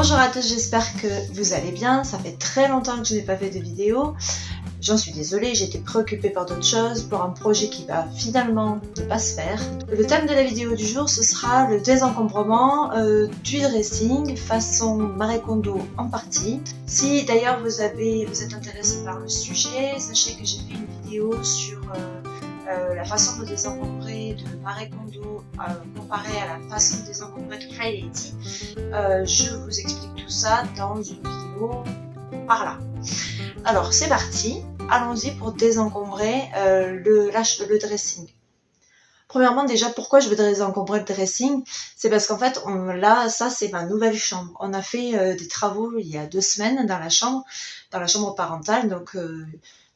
Bonjour à tous, j'espère que vous allez bien. Ça fait très longtemps que je n'ai pas fait de vidéo. J'en suis désolée, j'étais préoccupée par d'autres choses, pour un projet qui va finalement ne pas se faire. Le thème de la vidéo du jour, ce sera le désencombrement du dressing façon Marie Kondo en partie. Si d'ailleurs vous êtes intéressé par le sujet, sachez que j'ai fait une vidéo sur la façon de désencombrer de Marie Kondo comparée à la façon de désencombrer de Cry Lady. Je vous explique tout ça dans une vidéo par là. Alors c'est parti, allons-y pour désencombrer le dressing. Premièrement déjà, pourquoi je veux désencombrer le dressing? C'est parce qu'en fait, là, ça c'est ma nouvelle chambre. On a fait des travaux il y a 2 semaines dans la chambre parentale. Donc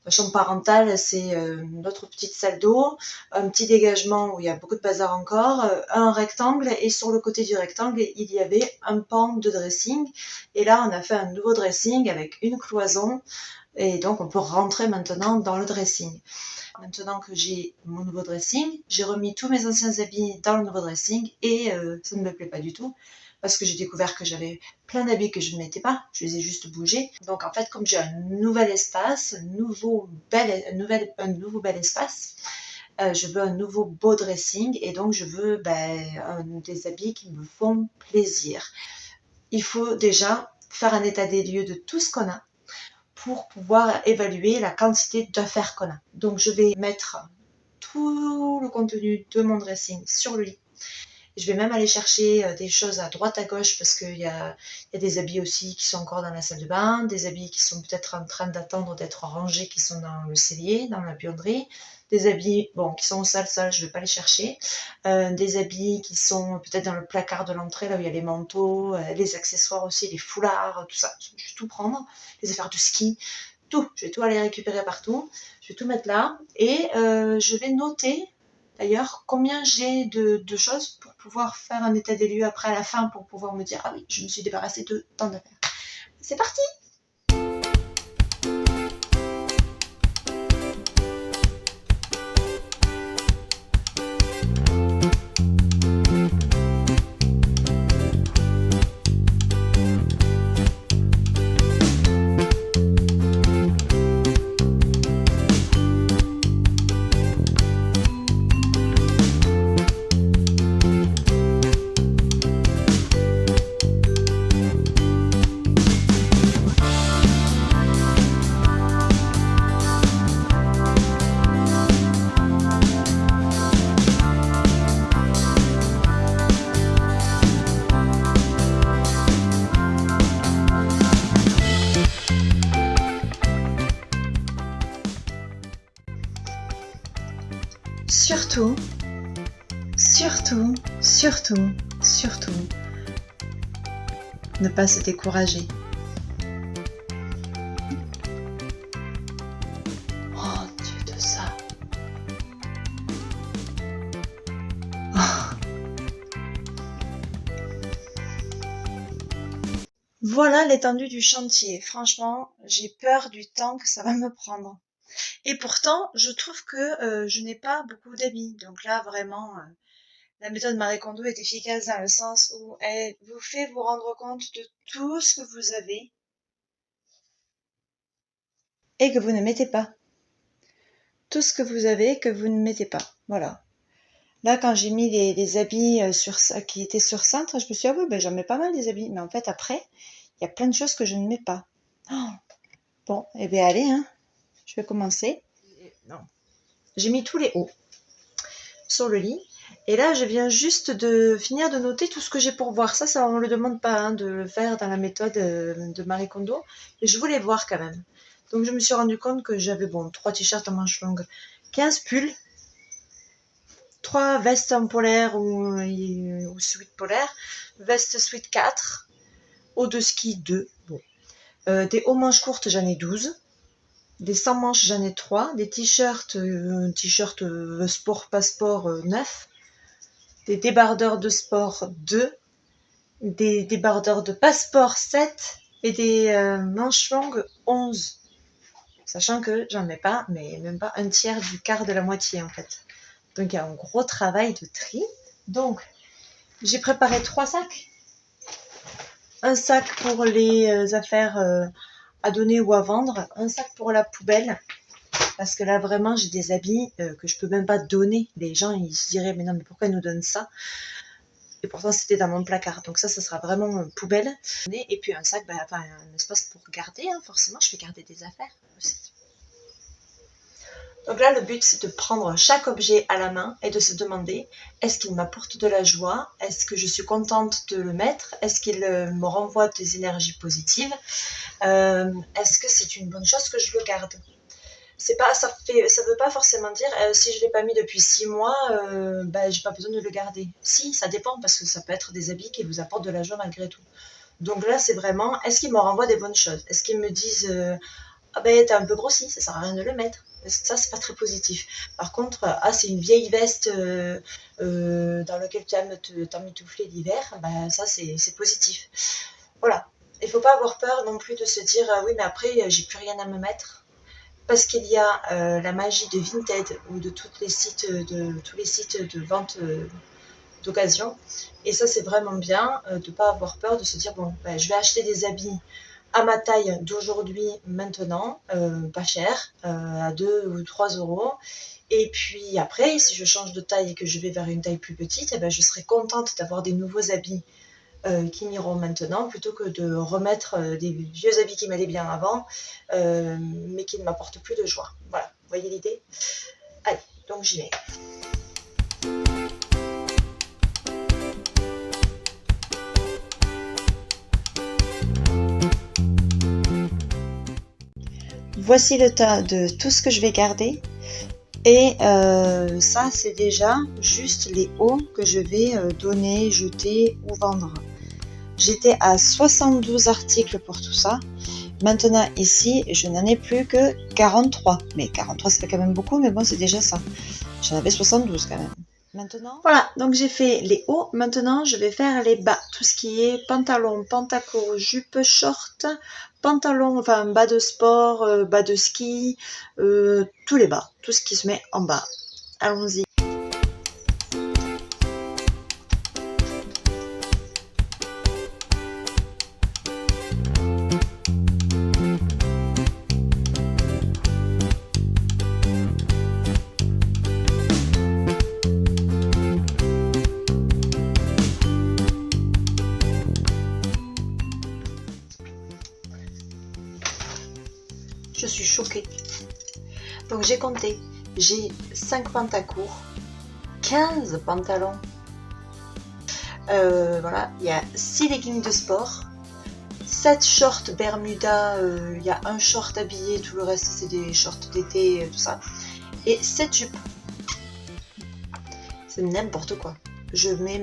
la chambre parentale, c'est notre petite salle d'eau, un petit dégagement où il y a beaucoup de bazar encore, un rectangle, et sur le côté du rectangle, il y avait un pan de dressing. Et là, on a fait un nouveau dressing avec une cloison, et donc on peut rentrer maintenant dans le dressing. Maintenant que j'ai mon nouveau dressing, j'ai remis tous mes anciens habits dans le nouveau dressing et ça ne me plaît pas du tout parce que j'ai découvert que j'avais plein d'habits que je ne mettais pas, je les ai juste bougés. Donc en fait, comme j'ai un nouvel espace, un nouveau bel espace, je veux un nouveau beau dressing et donc je veux des habits qui me font plaisir. Il faut déjà faire un état des lieux de tout ce qu'on a pour pouvoir évaluer la quantité d'affaires qu'on a. Donc je vais mettre tout le contenu de mon dressing sur le lit. Je vais même aller chercher des choses à droite à gauche parce qu'il y a des habits aussi qui sont encore dans la salle de bain, des habits qui sont peut-être en train d'attendre d'être rangés, qui sont dans le cellier, dans la buanderie, des habits qui sont au sol, je ne vais pas les chercher, des habits qui sont peut-être dans le placard de l'entrée, là où il y a les manteaux, les accessoires aussi, les foulards, tout ça, je vais tout prendre, les affaires de ski, tout, je vais tout aller récupérer partout, je vais tout mettre là et je vais noter d'ailleurs combien j'ai de choses pour pouvoir faire un état des lieux après à la fin pour pouvoir me dire ah oui, je me suis débarrassée de tant d'affaires. C'est parti! Surtout, ne pas se décourager. Oh Dieu de ça. Oh. Voilà l'étendue du chantier. Franchement, j'ai peur du temps que ça va me prendre. Et pourtant, je trouve que je n'ai pas beaucoup d'habits. Donc là, vraiment, la méthode Marie Kondo est efficace dans le sens où elle vous fait vous rendre compte de tout ce que vous avez et que vous ne mettez pas. Tout ce que vous avez que vous ne mettez pas. Voilà. Là, quand j'ai mis les habits qui étaient sur cintre, je me suis dit, ah oui, j'en mets pas mal des habits. Mais en fait, après, il y a plein de choses que je ne mets pas. Oh. Bon, et bien allez, hein. Je vais commencer. Non. J'ai mis tous les hauts sur le lit. Et là, je viens juste de finir de noter tout ce que j'ai pour voir. Ça, on ne le demande pas de le faire dans la méthode de Marie Kondo. Mais je voulais voir quand même. Donc, je me suis rendu compte que j'avais 3 t-shirts en manches longues, 15 pulls, 3 vestes en polaire ou sweat polaire, veste sweat 4, hauts de ski 2. Des hauts manches courtes, j'en ai 12. Des sans manches, j'en ai 3. Des t-shirts, sport, passeport 9. Des débardeurs de sport 2. Des débardeurs de passeport 7. Et des manches longues 11. Sachant que j'en mets pas, mais même pas un tiers du quart de la moitié en fait. Donc il y a un gros travail de tri. Donc j'ai préparé 3 sacs. un sac pour les affaires à donner ou à vendre, un sac pour la poubelle, parce que là vraiment j'ai des habits que je peux même pas donner. Les gens ils se diraient mais non mais pourquoi ils nous donnent ça? Et pourtant c'était dans mon placard, donc ça sera vraiment poubelle. Et puis un sac, enfin un espace pour garder, hein, forcément je fais garder des affaires aussi. Donc là, le but, c'est de prendre chaque objet à la main et de se demander, est-ce qu'il m'apporte de la joie? Est-ce que je suis contente de le mettre? Est-ce qu'il me renvoie des énergies positives? Est-ce que c'est une bonne chose que je le garde? Ça veut pas forcément dire, si je l'ai pas mis depuis 6 mois, j'ai pas besoin de le garder. Si, ça dépend, parce que ça peut être des habits qui vous apportent de la joie malgré tout. Donc là, c'est vraiment, est-ce qu'ils me renvoient des bonnes choses? Est-ce qu'ils me disent... ah ben t'as un peu grossi, ça sert à rien de le mettre. Ça, c'est pas très positif. Par contre, c'est une vieille veste dans laquelle tu aimes t'emmitoufler l'hiver, ça c'est positif. Voilà. Il faut pas avoir peur non plus de se dire oui mais après j'ai plus rien à me mettre. Parce qu'il y a la magie de Vinted ou de tous les sites de vente d'occasion. Et ça c'est vraiment bien de pas avoir peur de se dire bon je vais acheter des habits à ma taille d'aujourd'hui, maintenant, pas cher, à 2 ou 3 euros. Et puis après, si je change de taille et que je vais vers une taille plus petite, je serai contente d'avoir des nouveaux habits qui m'iront maintenant, plutôt que de remettre des vieux habits qui m'allaient bien avant, mais qui ne m'apportent plus de joie. Voilà, vous voyez l'idée? Allez, donc j'y vais. Voici le tas de tout ce que je vais garder. Et ça, c'est déjà juste les hauts que je vais donner, jeter ou vendre. J'étais à 72 articles pour tout ça. Maintenant, ici, je n'en ai plus que 43. Mais 43, ça fait quand même beaucoup, mais bon, c'est déjà ça. J'en avais 72 quand même. Maintenant, voilà, donc j'ai fait les hauts. Maintenant, je vais faire les bas. Tout ce qui est pantalon, pantaco, jupe, short, pantalon, enfin bas de sport, bas de ski, tous les bas. Tout ce qui se met en bas. Allons-y. Je suis choquée. Donc j'ai compté. J'ai 5 pantacourts, 15 pantalons. Voilà, il y a 6 leggings de sport, 7 shorts Bermuda, il y a un short habillé, tout le reste c'est des shorts d'été, tout ça. Et 7 jupes. C'est n'importe quoi. Je mets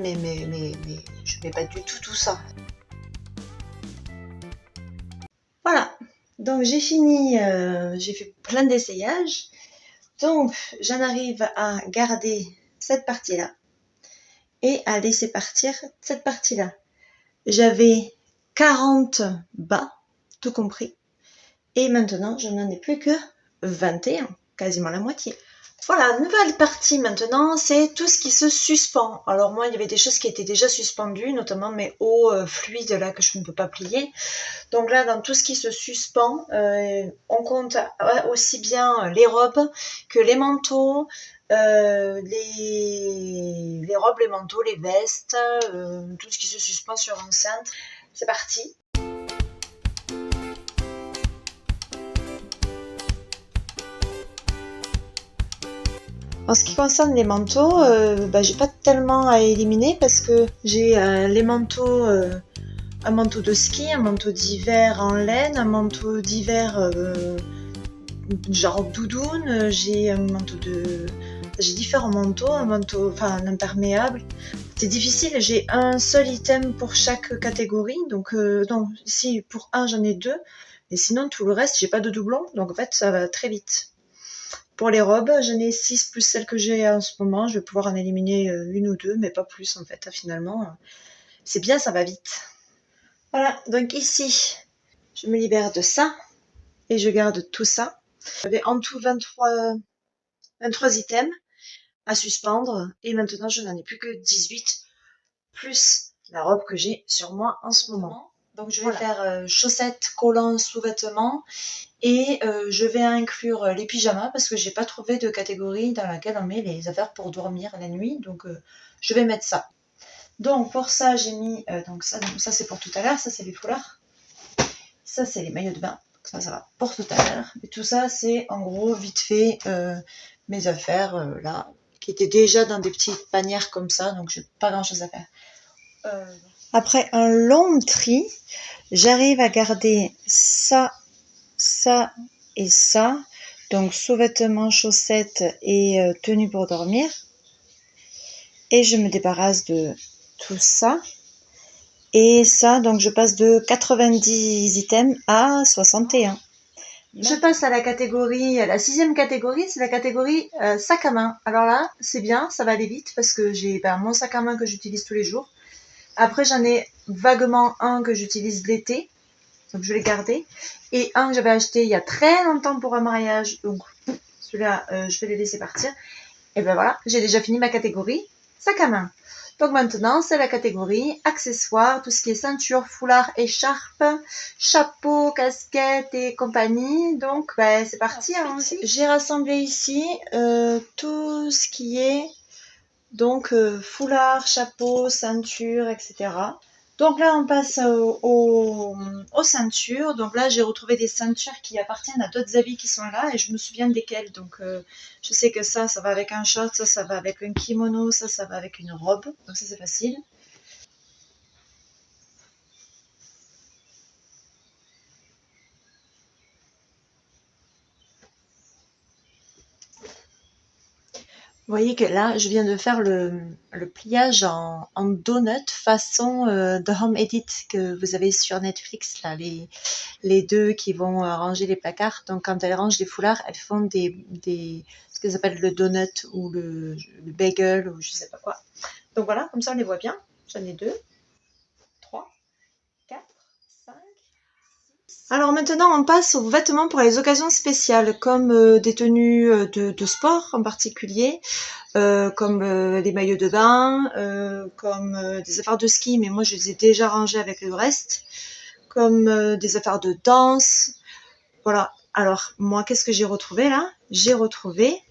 je mets pas du tout ça. Voilà. Donc j'ai fini, j'ai fait plein d'essayages. Donc j'en arrive à garder cette partie-là et à laisser partir cette partie-là. J'avais 40 bas, tout compris. Et maintenant, je n'en ai plus que 21, quasiment la moitié. Voilà, nouvelle partie maintenant, c'est tout ce qui se suspend. Alors moi, il y avait des choses qui étaient déjà suspendues, notamment mes hauts fluides là que je ne peux pas plier. Donc là, dans tout ce qui se suspend, on compte aussi bien les robes que les manteaux, les robes, les manteaux, les vestes, tout ce qui se suspend sur enceinte. C'est parti. En ce qui concerne les manteaux, j'ai pas tellement à éliminer parce que j'ai les manteaux, un manteau de ski, un manteau d'hiver en laine, un manteau d'hiver genre doudoune, j'ai différents manteaux, un imperméable. C'est difficile, j'ai un seul item pour chaque catégorie, donc non, ici pour un j'en ai 2, mais sinon tout le reste j'ai pas de doublon, donc en fait ça va très vite. Pour les robes, j'en ai 6 plus celles que j'ai en ce moment. Je vais pouvoir en éliminer 1 ou 2, mais pas plus en fait. Finalement, c'est bien, ça va vite. Voilà, donc ici, je me libère de ça et je garde tout ça. J'avais en tout 23 items à suspendre et maintenant je n'en ai plus que 18 plus la robe que j'ai sur moi en ce moment. Donc je vais faire chaussettes, collants, sous-vêtements et je vais inclure les pyjamas parce que j'ai pas trouvé de catégorie dans laquelle on met les affaires pour dormir la nuit. Donc je vais mettre ça. Donc pour ça j'ai mis donc ça c'est pour tout à l'heure, ça c'est les foulards. Ça c'est les maillots de bain. Ça va pour tout à l'heure. Et tout ça c'est en gros vite fait mes affaires là qui étaient déjà dans des petites panières comme ça, donc j'ai pas grand chose à faire. Après un long tri, j'arrive à garder ça, ça et ça. Donc sous-vêtements, chaussettes et tenue pour dormir. Et je me débarrasse de tout ça. Et ça, donc je passe de 90 items à 61. Je passe à la catégorie, la 6e catégorie, c'est la catégorie sac à main. Alors là, c'est bien, ça va aller vite parce que j'ai mon sac à main que j'utilise tous les jours. Après, j'en ai vaguement un que j'utilise l'été, donc je l'ai gardé. Et un que j'avais acheté il y a très longtemps pour un mariage, donc celui-là, je vais le laisser partir. Et ben voilà, j'ai déjà fini ma catégorie sac à main. Donc maintenant, c'est la catégorie accessoires, tout ce qui est ceinture, foulard, écharpe, chapeau, casquette et compagnie. Donc, ben, c'est parti. J'ai rassemblé ici tout ce qui est donc foulard, chapeau, ceinture, etc. Donc là, on passe aux ceintures. Donc là, j'ai retrouvé des ceintures qui appartiennent à d'autres habits qui sont là et je me souviens desquels. Donc je sais que ça va avec un short, ça va avec un kimono, ça va avec une robe. Donc ça, c'est facile. Vous voyez que là, je viens de faire le pliage en donut façon The Home Edit que vous avez sur Netflix, là, les deux qui vont ranger les placards. Donc quand elles rangent les foulards, elles font ce qu'elles appellent le donut ou le bagel ou je sais pas quoi. Donc voilà, comme ça on les voit bien. J'en ai 2, 3, 4, 5. Alors maintenant, on passe aux vêtements pour les occasions spéciales, comme des tenues de sport en particulier, comme les maillots de bain, comme des affaires de ski, mais moi je les ai déjà rangées avec le reste, comme des affaires de danse. Voilà. Alors moi, qu'est-ce que j'ai retrouvé là? J'ai retrouvé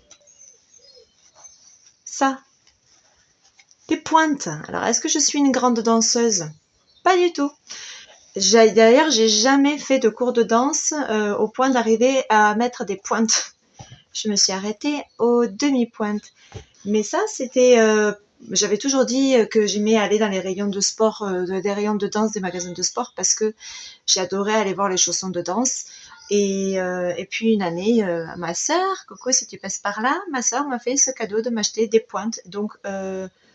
ça, des pointes. Alors est-ce que je suis une grande danseuse? Pas du tout. D'ailleurs, j'ai jamais fait de cours de danse au point d'arriver à mettre des pointes. Je me suis arrêtée aux demi-pointes. Mais ça, c'était... j'avais toujours dit que j'aimais aller dans les rayons de sport, des rayons de danse des magasins de sport parce que j'adorais aller voir les chaussons de danse. Et puis une année, ma sœur, Coco, si tu passes par là, ma sœur m'a fait ce cadeau de m'acheter des pointes. Donc,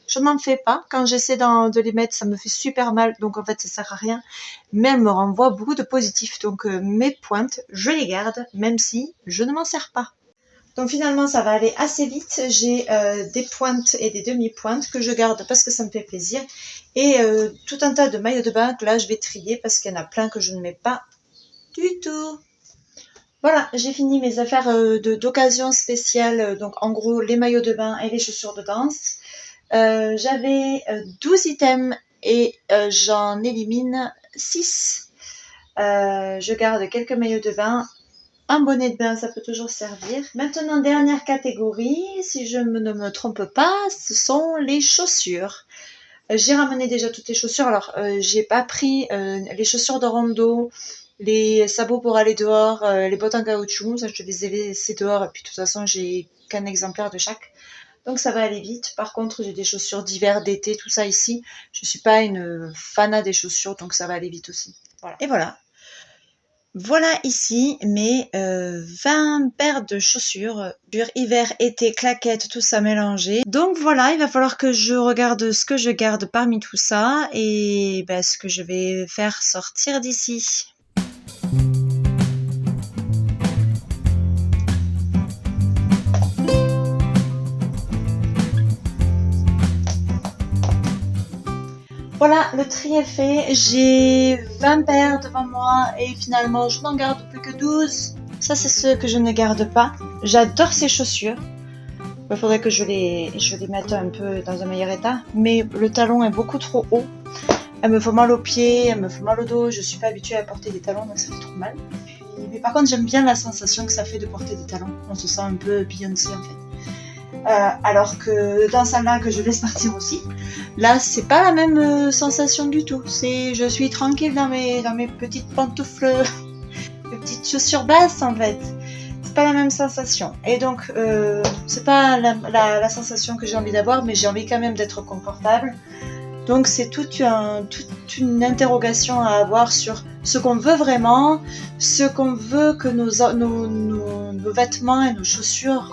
je n'en fais pas. Quand j'essaie de les mettre, ça me fait super mal. Donc, en fait, ça sert à rien. Mais elle me renvoie beaucoup de positifs. Donc, mes pointes, je les garde, même si je ne m'en sers pas. Donc, finalement, ça va aller assez vite. J'ai des pointes et des demi-pointes que je garde parce que ça me fait plaisir. Et tout un tas de maillots de bain que là, je vais trier parce qu'il y en a plein que je ne mets pas du tout. Voilà, j'ai fini mes affaires d'occasion spéciale. Donc, en gros, les maillots de bain et les chaussures de danse. J'avais 12 items et j'en élimine 6. Je garde quelques maillots de bain. Un bonnet de bain, ça peut toujours servir. Maintenant, dernière catégorie, si je ne me trompe pas, ce sont les chaussures. J'ai ramené déjà toutes les chaussures. Alors, j'ai pas pris les chaussures de rando, les sabots pour aller dehors, les bottes en caoutchouc. Ça, je les ai laissés dehors. Et puis, de toute façon, j'ai qu'un exemplaire de chaque. Donc ça va aller vite. Par contre, j'ai des chaussures d'hiver, d'été, tout ça ici. Je suis pas une fanat des chaussures, donc ça va aller vite aussi. Voilà. Et voilà. Voilà ici mes 20 paires de chaussures, hiver, été, claquettes, tout ça mélangé. Donc voilà, il va falloir que je regarde ce que je garde parmi tout ça et ce que je vais faire sortir d'ici. Voilà, le tri est fait. J'ai 20 paires devant moi et finalement, je n'en garde plus que 12. Ça, c'est ce que je ne garde pas. J'adore ces chaussures. Il faudrait que je les mette un peu dans un meilleur état. Mais le talon est beaucoup trop haut. elles me font mal aux pieds, elles me font mal au dos, je suis pas habituée à porter des talons donc ça fait trop mal. Mais par contre j'aime bien la sensation que ça fait de porter des talons, on se sent un peu Beyoncé en fait. Alors que dans celle-là que je laisse partir aussi, là c'est pas la même sensation du tout, je suis tranquille dans mes petites pantoufles, mes petites chaussures basses en fait. Pas la même sensation et donc c'est pas la sensation que j'ai envie d'avoir, mais j'ai envie quand même d'être confortable. Donc c'est toute une interrogation à avoir sur ce qu'on veut vraiment, ce qu'on veut que nos vêtements et nos chaussures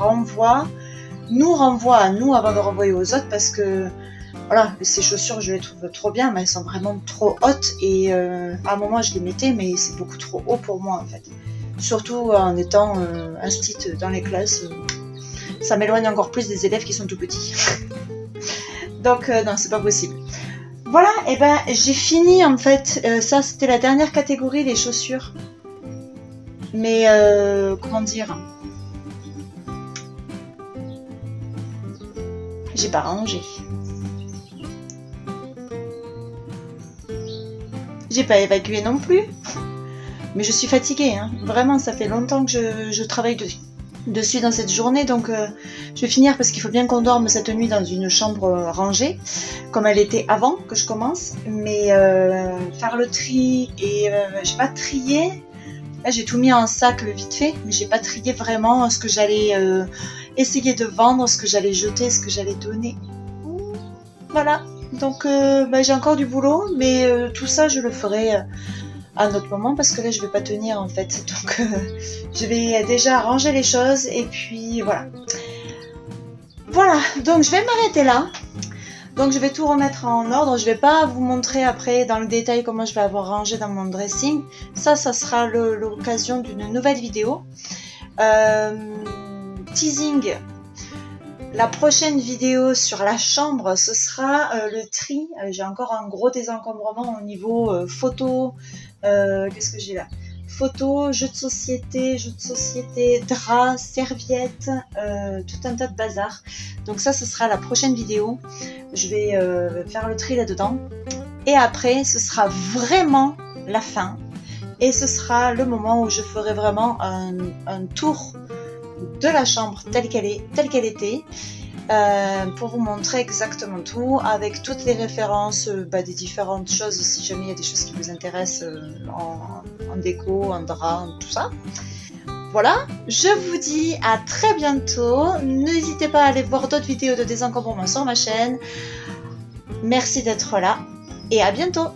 nous renvoient à nous avant de renvoyer aux autres, parce que voilà, ces chaussures je les trouve trop bien, mais elles sont vraiment trop hautes et à un moment je les mettais, mais c'est beaucoup trop haut pour moi en fait. Surtout en étant instite dans les classes, ça m'éloigne encore plus des élèves qui sont tout petits. Donc non, c'est pas possible. Voilà, et ben j'ai fini en fait. Ça c'était la dernière catégorie, les chaussures. Mais comment dire, j'ai pas rangé. J'ai pas évacué non plus. Mais je suis fatiguée, hein. Vraiment, ça fait longtemps que je travaille dessus dans cette journée, donc je vais finir parce qu'il faut bien qu'on dorme cette nuit dans une chambre rangée, comme elle était avant que je commence. Mais faire le tri, et j'ai pas trié, là j'ai tout mis en sac vite fait, mais j'ai pas trié vraiment ce que j'allais essayer de vendre, ce que j'allais jeter, ce que j'allais donner. Voilà, donc j'ai encore du boulot, mais tout ça je le ferai à un autre moment, parce que là je vais pas tenir en fait, donc je vais déjà ranger les choses et puis voilà. Voilà, donc je vais m'arrêter là. Donc je vais tout remettre en ordre. Je vais pas vous montrer après dans le détail comment je vais avoir rangé dans mon dressing. Ça sera l'occasion d'une nouvelle vidéo. Teasing, la prochaine vidéo sur la chambre, ce sera le tri. J'ai encore un gros désencombrement au niveau photo. Qu'est-ce que j'ai là? Photos, jeux de société, draps, serviettes, tout un tas de bazar. Donc ça, ce sera la prochaine vidéo. Je vais faire le tri là-dedans. Et après, ce sera vraiment la fin. Et ce sera le moment où je ferai vraiment un tour de la chambre telle qu'elle était. Pour vous montrer exactement tout, avec toutes les références des différentes choses, si jamais il y a des choses qui vous intéressent en déco, en drap, tout ça. Voilà, je vous dis à très bientôt. N'hésitez pas à aller voir d'autres vidéos de désencombrement sur ma chaîne. Merci d'être là et à bientôt.